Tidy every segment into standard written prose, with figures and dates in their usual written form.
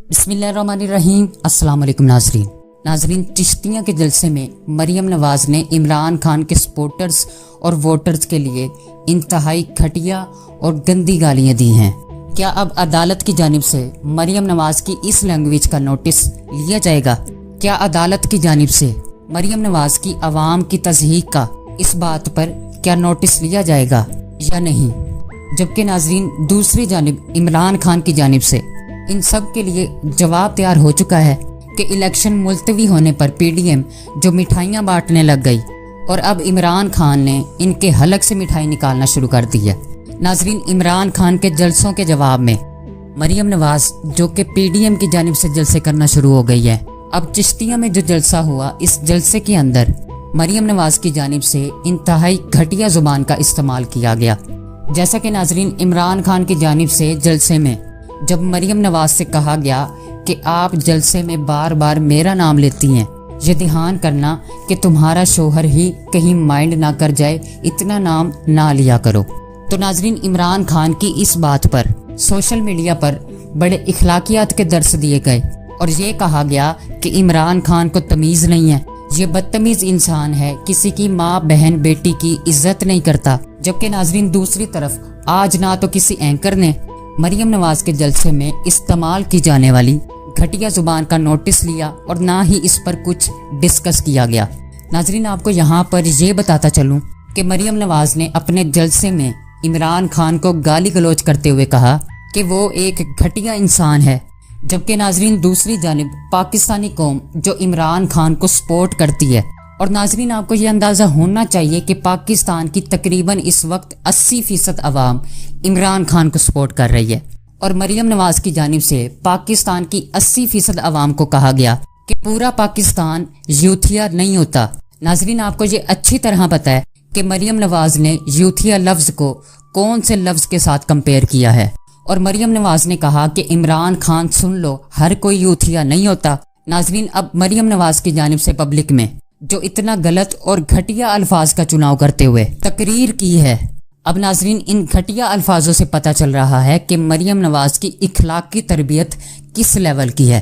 बिस्मिल्लाहिर्रहमानिर्रहीम। अस्सलाम वालेकुम नाजरीन, चिश्तिया के जलसे में मरियम नवाज ने इमरान खान के सपोर्टर्स और वोटर्स के लिए इंतहाई घटिया और गंदी गालियां दी हैं। क्या अब अदालत की जानिब से मरियम नवाज की इस लैंग्वेज का नोटिस लिया जाएगा? क्या अदालत की जानिब से मरियम नवाज की आवाम की तज़हीक का इस बात पर क्या नोटिस लिया जाएगा या नहीं? जबकि नाजरीन, दूसरी जानिब इमरान खान की जानिब से इन सब के लिए जवाब तैयार हो चुका है कि इलेक्शन मुलतवी होने पर पीडीएम जो मिठाइयाँ बांटने लग गई और अब इमरान खान ने इनके हलक से मिठाई निकालना शुरू कर दी है। नाजरीन, इमरान खान के जलसों के जवाब में मरियम नवाज जो कि पीडीएम की जानिब से जलसे करना शुरू हो गई है। अब चिश्तिया में जो जलसा हुआ, इस जलसे के अंदर मरियम नवाज की जानिब से इंतहाई घटिया जुबान का इस्तेमाल किया गया। जैसा कि नाजरीन, इमरान खान की जानिब से जलसे में जब मरियम नवाज से कहा गया कि आप जलसे में बार बार मेरा नाम लेती हैं, ये ध्यान करना कि तुम्हारा शोहर ही कहीं माइंड ना कर जाए, इतना नाम ना लिया करो। तो नाजरीन, इमरान खान की इस बात पर सोशल मीडिया पर बड़े इखलाकियात के दर्स दिए गए और ये कहा गया कि इमरान खान को तमीज़ नहीं है, ये बदतमीज़ इंसान है, किसी की माँ बहन बेटी की इज्जत नहीं करता। जबकि नाजरीन, दूसरी तरफ आज ना तो किसी एंकर ने मरियम नवाज के जलसे में इस्तेमाल की जाने वाली घटिया जुबान का नोटिस लिया और ना ही इस पर कुछ डिस्कस किया गया। नाजरीन, आपको यहाँ पर यह बताता चलूं कि मरियम नवाज ने अपने जलसे में इमरान खान को गाली गलौज करते हुए कहा कि वो एक घटिया इंसान है। जबकि नाजरीन, दूसरी जानिब पाकिस्तानी कौम जो इमरान खान को सपोर्ट करती है, और नाजरीन आपको ये अंदाज़ा होना चाहिए कि पाकिस्तान की तकरीबन इस वक्त 80% अवाम इमरान खान को सपोर्ट कर रही है और मरियम नवाज की जानिब से पाकिस्तान की 80% अवाम को कहा गया कि पूरा पाकिस्तान यूथिया नहीं होता। नाजरीन, आपको ये अच्छी तरह पता है कि मरियम नवाज ने यूथिया लफ्ज को कौन से लफ्ज के साथ कंपेयर किया है और मरियम नवाज ने कहा कि इमरान खान सुन लो, हर कोई यूथिया नहीं होता। नाजरीन, अब मरियम नवाज की जानिब से पब्लिक में जो इतना गलत और घटिया अल्फाज का चुनाव करते हुए तकरीर की है, अब नाजरीन इन घटिया अल्फाजों से पता चल रहा है कि मरियम नवाज की इखलाक की तरबियत किस लेवल की है।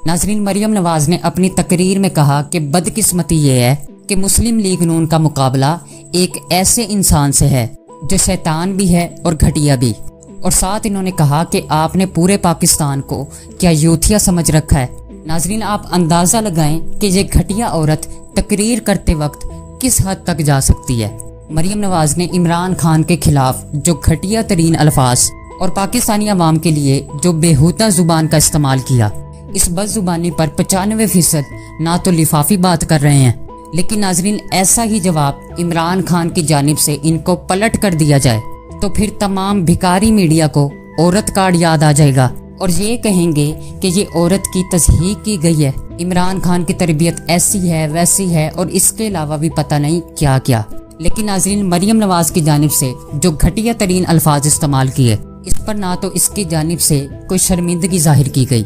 नाजरीन, मरियम नवाज ने अपनी तकरीर में कहा कि बदकिस्मती ये है कि मुस्लिम लीग नून का मुकाबला एक ऐसे इंसान से है जो शैतान भी है और घटिया भी। और साथ इन्होंने कहा कि आपने पूरे पाकिस्तान को क्या यूथिया समझ रखा है। नाजरीन, आप अंदाज़ा लगाएं कि ये घटिया औरत तकरीर करते वक्त किस हद तक जा सकती है। मरियम नवाज ने इमरान खान के खिलाफ जो घटिया तरीन अल्फाज और पाकिस्तानी अवाम के लिए जो बेहुदा जुबान का इस्तेमाल किया, इस बदजुबानी पर 95% ना तो लिफाफी बात कर रहे हैं, लेकिन नाजरीन ऐसा ही जवाब इमरान खान की जानिब से इनको पलट कर दिया जाए तो फिर तमाम भिकारी मीडिया को औरत कार्ड याद आ जाएगा और ये कहेंगे कि ये औरत की तज़हीक की गई है, इमरान खान की तरबियत ऐसी है वैसी है और इसके अलावा भी पता नहीं क्या क्या। लेकिन नाज़रीन, मरियम नवाज की जानिब से जो घटिया तरीन अल्फाज इस्तेमाल किए, इस पर ना तो इसकी जानिब से कोई शर्मिंदगी जाहिर की गई,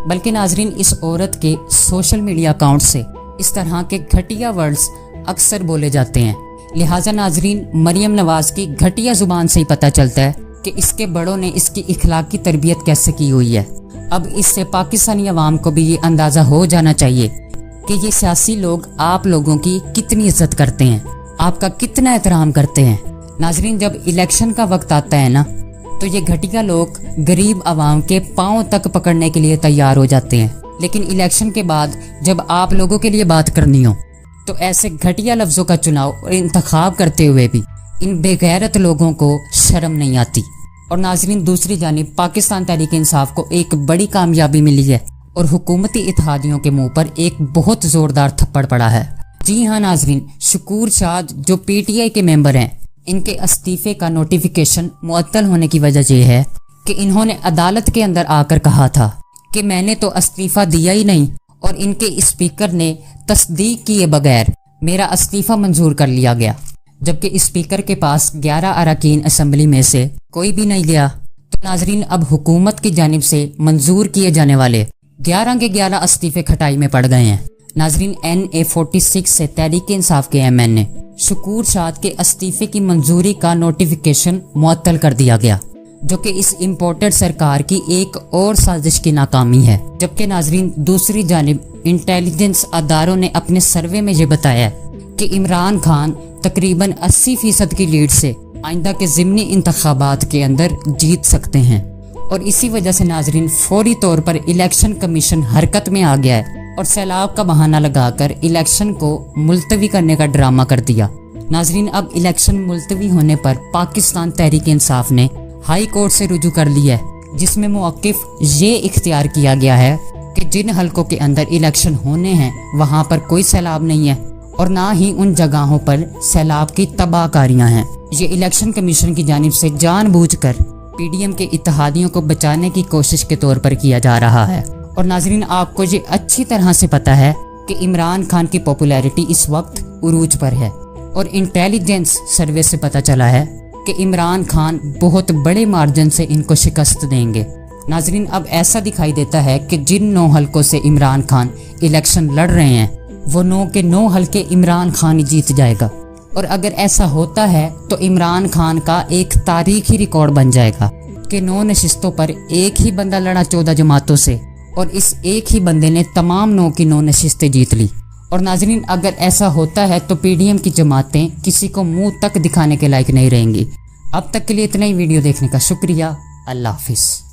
बल्कि नाज़रीन इस औरत के सोशल मीडिया अकाउंट से इस तरह के घटिया वर्ड्स अक्सर बोले जाते हैं। लिहाजा नाज़रीन, मरियम नवाज की घटिया जुबान से ही पता चलता है कि इसके बड़ों ने इसकी इखलाक की तरबियत कैसे की हुई है। अब इससे पाकिस्तानी अवाम को भी ये अंदाज़ा हो जाना चाहिए कि ये सियासी लोग आप लोगों की कितनी इज्जत करते हैं, आपका कितना एहतराम करते हैं। नाजरीन, जब इलेक्शन का वक्त आता है ना, तो ये घटिया लोग गरीब अवाम के पाँव तक पकड़ने के लिए तैयार हो जाते हैं, लेकिन इलेक्शन के बाद जब आप लोगों के लिए बात करनी हो तो ऐसे घटिया लफ्ज़ों का चुनाव और इंतखाब करते हुए भी इन बेगैरत लोगों को शर्म नहीं आती। और नाजरीन, दूसरी जानिब पाकिस्तान तहरीक इंसाफ को एक बड़ी कामयाबी मिली है और हुकूमती इत्तेहादियों के मुंह पर एक बहुत जोरदार थप्पड़ पड़ा है। जी हाँ नाजरीन, शकूर शाह जो पीटीआई के मेंबर हैं, इनके इस्तीफे का नोटिफिकेशन मुअत्तल होने की वजह यह है कि इन्होंने अदालत के अंदर आकर कहा था कि मैंने तो इस्तीफा दिया ही नहीं और इनके स्पीकर ने तस्दीक किए बगैर मेरा इस्तीफा मंजूर कर लिया गया। जबकि स्पीकर के पास 11 अरकान असम्बली में से कोई भी नहीं गया। तो नाजरीन, अब हुकूमत की जानिब से मंजूर किए जाने वाले 11 के 11 इस्तीफे खटाई में पड़ गए हैं। नाजरीन, NA46 से तहरीक इंसाफ के MN ने शकूर शाह के इस्तीफे की मंजूरी का नोटिफिकेशन मुअत्तल कर दिया गया। जो कि इस इम्पोर्टेड सरकार की एक और साजिश की नाकामी है। जबकि नाजरीन दूसरी जानिब इंटेलिजेंस अदारों ने अपने सर्वे में ये बताया कि इमरान खान तकरीबन 80% की लीड से आइंदा के ज़िमनी इंतखाबात के अंदर जीत सकते हैं। और इसी वजह से नाजरीन फौरी तौर पर इलेक्शन कमीशन हरकत में आ गया है और सैलाब का बहाना लगाकर इलेक्शन को मुलतवी करने का ड्रामा कर दिया। नाजरीन अब इलेक्शन मुलतवी होने पर पाकिस्तान तहरीक इंसाफ ने हाई कोर्ट से रुजू कर लिया है, जिसमें मुवक्किफ ये इख्तियार किया गया है कि जिन हलकों के अंदर इलेक्शन होने हैं वहां पर कोई सैलाब नहीं है और ना ही उन जगहों पर सैलाब की तबाहकारियां हैं। ये इलेक्शन कमीशन की जानिब से जानबूझकर पीडीएम के इत्तेहादियों को बचाने की कोशिश के तौर पर किया जा रहा है। और नाजरीन आपको ये अच्छी तरह से पता है कि इमरान खान की पॉपुलैरिटी इस वक्त उरूज पर है और इंटेलिजेंस सर्वे से पता चला है कि इमरान खान बहुत बड़े मार्जिन से इनको शिकस्त देंगे। नाजरीन अब ऐसा दिखाई देता है कि जिन 9 हलकों से इमरान खान इलेक्शन लड़ रहे हैं वो 9 के 9 हलके इमरान खान ही जीत जाएगा। और अगर ऐसा होता है तो इमरान खान का एक तारीखी रिकॉर्ड बन जाएगा कि 9 नशिस्तों पर एक ही बंदा लड़ा 14 जमातों से और इस एक ही बंदे ने तमाम 9 की 9 नशिस्तें जीत ली। और नाजरीन अगर ऐसा होता है तो पीडीएम की जमातें किसी को मुंह तक दिखाने के लायक नहीं रहेंगी। अब तक के लिए इतना ही। वीडियो देखने का शुक्रिया। अल्लाह हाफिज़।